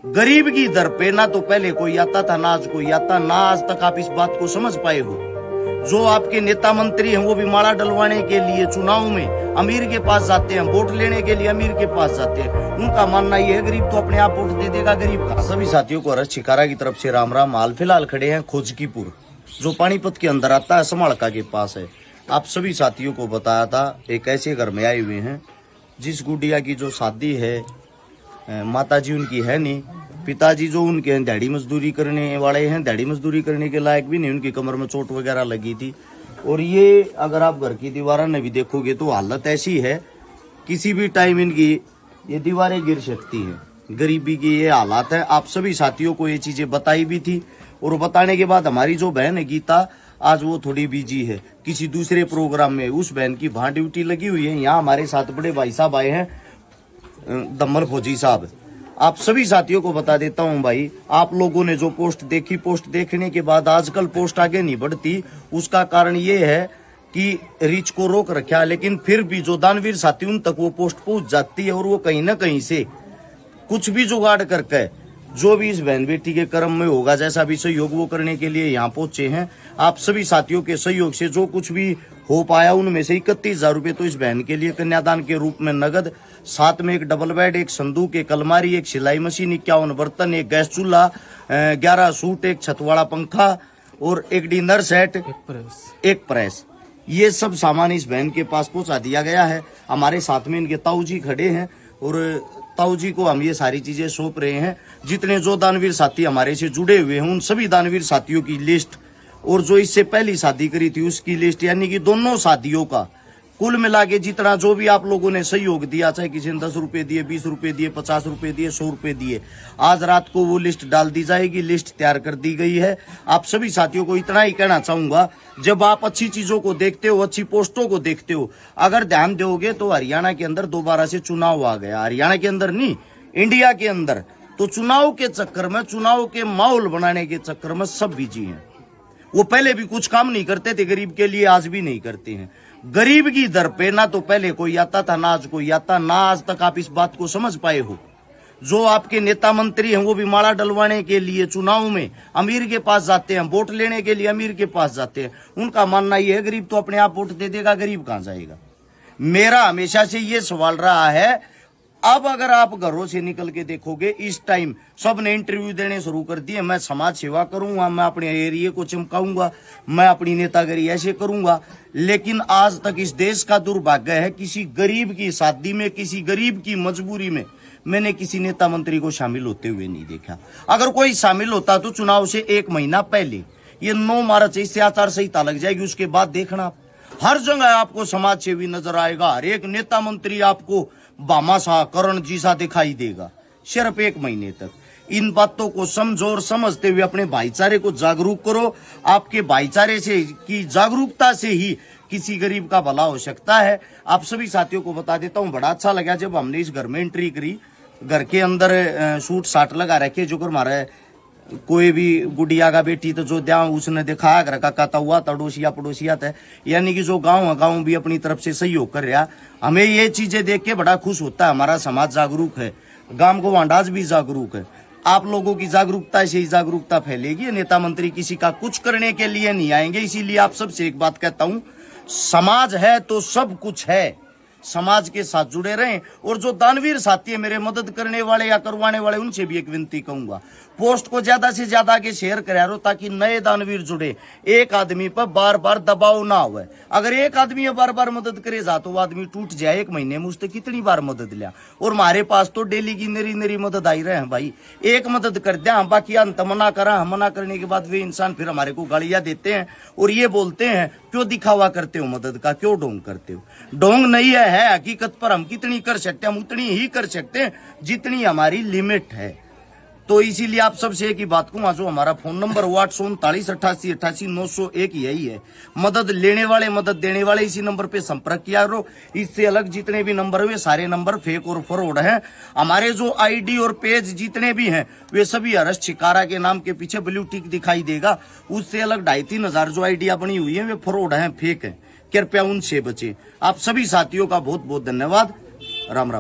गरीब की दर पे ना तो पहले कोई आता था, ना आज कोई आता, ना आज तक आप इस बात को समझ पाए हो। जो आपके नेता मंत्री हैं वो भी माला डलवाने के लिए चुनाव में अमीर के पास जाते हैं, वोट लेने के लिए अमीर के पास जाते हैं। उनका मानना ये है गरीब तो अपने आप वोट दे देगा, गरीब का। सभी साथियों को हर्ष छिकारा की तरफ से राम राम। हाल फिलहाल खड़े हैं खोजकीपुर, जो पानीपत के अंदर आता है, समाड़का के पास है। आप सभी साथियों को बताया था एक ऐसे घर में आए हुए हैं जिस गुड़िया की जो शादी है, माताजी उनकी है नहीं, पिताजी जो उनके हैं दिहाड़ी मजदूरी करने वाले हैं, दिहाड़ी मजदूरी करने के लायक भी नहीं, उनकी कमर में चोट वगैरह लगी थी। और ये अगर आप घर की दीवारें में भी देखोगे तो हालत ऐसी है, किसी भी टाइम इनकी ये दीवारें गिर सकती हैं। गरीबी की ये हालात है। आप सभी साथियों को ये चीजें बताई भी थी, और बताने के बाद हमारी जो बहन है गीता, आज वो थोड़ी बिजी है किसी दूसरे प्रोग्राम में। उस बहन की वहां ड्यूटी लगी हुई है। यहाँ हमारे साथ बड़े भाई साहब आए हैं, दम्मल फौजी साहब। आप सभी साथियों को बता देता हूं भाई, आप लोगों ने जो पोस्ट देखी, पोस्ट देखने के बाद आजकल पोस्ट आगे नहीं बढ़ती। उसका कारण ये है कि रीच को रोक रखा है, लेकिन फिर भी जो दानवीर साथी उन तक वो पोस्ट पहुंच जाती है, और वो कहीं ना कहीं से कुछ भी जुगाड़ करके जो भी इस बहन बेटी के कर्म में होगा, जैसा भी सहयोग वो करने के लिए यहाँ पहुंचे हैं। आप सभी साथियों के सहयोग से जो कुछ भी हो पाया, उनमें से 31,000 रुपए तो इस बहन के लिए कन्यादान के रूप में नगद, साथ में एक डबल बेड, एक संदूक, एक अलमारी, एक सिलाई मशीन, 51 बर्तन, एक गैस चूल्हा, 11 सूट, एक छत वाला पंखा और एक डिनर सेट, एक प्रेस, ये सब सामान इस बहन के पास पहुंचा दिया गया है। हमारे साथ में इनके ताऊ जी खड़े हैं, और ताऊ जी को हम ये सारी चीजें सौंप रहे हैं। जितने जो दानवीर साथी हमारे से जुड़े हुए हैं, उन सभी दानवीर साथियों की लिस्ट, और जो इससे पहली शादी करी थी उसकी लिस्ट, यानी कि दोनों शादियों का कुल मिला के जितना जो भी आप लोगों ने सहयोग दिया, चाहे किसी ने 10 रुपए दिए, 20 रुपए दिए, 50 रुपए दिए, 100 रुपए दिए, आज रात को वो लिस्ट डाल दी जाएगी। लिस्ट तैयार कर दी गई है। आप सभी साथियों को इतना ही कहना चाहूंगा, जब आप अच्छी चीजों को देखते हो, अच्छी पोस्टों को देखते हो, अगर ध्यान दोगे तो हरियाणा के अंदर दोबारा से चुनाव आ गया। हरियाणा के अंदर नहीं, इंडिया के अंदर। तो चुनाव के चक्कर में, चुनाव के माहौल बनाने के चक्कर में सब बिजी हैं। वो पहले भी कुछ काम नहीं करते थे गरीब के लिए, आज भी नहीं करते हैं। गरीब की दर पे ना तो पहले कोई आता था, ना आज कोई आता, ना आज तक आप इस बात को समझ पाए हो। जो आपके नेता मंत्री हैं वो भी माला डलवाने के लिए चुनाव में अमीर के पास जाते हैं, वोट लेने के लिए अमीर के पास जाते हैं। उनका मानना ये है गरीब तो अपने आप वोट दे देगा, गरीब कहां जाएगा। मेरा हमेशा से ये सवाल रहा है। अब अगर आप घरों से निकल के देखोगे, इस टाइम सबने इंटरव्यू देने शुरू कर दिए। मैं समाज सेवा करूंगा, मैं अपने एरिया को चमकाऊंगा, मैं अपनी नेतागिरी ऐसे करूंगा, लेकिन आज तक इस देश का दुर्भाग्य है, किसी गरीब की शादी में, किसी गरीब की मजबूरी में मैंने किसी नेता मंत्री को शामिल होते हुए नहीं देखा। अगर कोई शामिल होता तो चुनाव से 1 महीना पहले, ये 9 मार्च इससे आचार संहिता लग जाएगी, उसके बाद देखना हर जगह आपको समाज सेवी नजर आएगा। हर एक नेता मंत्री आपको बामा सा, करण जी सा दिखाई देगा, सिर्फ 1 महीने तक। इन बातों को समझो और समझते हुए अपने भाईचारे को जागरूक करो। आपके भाईचारे से की जागरूकता से ही किसी गरीब का भला हो सकता है। आप सभी साथियों को बता देता हूँ, बड़ा अच्छा लगा जब हमने इस घर में एंट्री करी। घर के अंदर सूट साट लगा रखे, जो कर हमारा कोई भी गुड़िया का बेटी तो जो द्या उसने देखा घर का कहता हुआ तड़ोसिया पड़ोसिया था, यानी कि जो गांव है, गांव भी अपनी तरफ से सहयोग कर रहा। हमें ये चीजें देख के बड़ा खुश होता है। हमारा समाज जागरूक है, गांव को अंदाज भी जागरूक है। आप लोगों की जागरूकता से ही जागरूकता फैलेगी। नेता मंत्री किसी का कुछ करने के लिए नहीं आएंगे। इसीलिए आप सबसे एक बात कहता हूं, समाज है तो सब कुछ है। समाज के साथ जुड़े रहें। और जो दानवीर साथी है, मेरे मदद करने वाले या करवाने वाले, उनसे भी एक विनती कहूंगा, पोस्ट को ज्यादा से ज्यादा आगे शेयर करा रो, ताकि नए दानवीर जुड़े। एक आदमी पर बार बार दबाव ना हो। अगर एक आदमी बार बार मदद करे जा तो वो आदमी टूट जाए। 1 महीने में उसने कितनी बार मदद लिया, और हमारे पास तो डेली की नरी नरी मदद आई रहे हैं भाई। एक मदद कर दिया, बाकी अंत मना करा, मना करने के बाद वे इंसान फिर हमारे को गालियां देते हैं और ये बोलते हैं क्यों दिखावा करते हो मदद का, क्यों ढोंग करते हो। ढोंग नहीं है हकीकत पर हम कितनी कर सकते हैं, हम उतनी ही कर सकते हैं जितनी हमारी लिमिट है। तो इसीलिए आप सबसे एक ही बात कहूंगा, जो हमारा फोन नंबर 8398888 यही है। मदद लेने वाले, मदद देने वाले इसी नंबर पे संपर्क किया करो। इससे अलग जितने भी नंबर हुए सारे नंबर फेक और फ्रॉड हैं। हमारे जो आईडी और पेज जितने भी हैं वे सभी हर्ष छिकारा के नाम के पीछे ब्लू टिक दिखाई देगा। उससे अलग 2,500-3 हजार जो आईडिया बनी हुई है वे फ्रॉड हैं, फेक है। कृपया उनसे बचे। आप सभी साथियों का बहुत बहुत धन्यवाद। राम राम।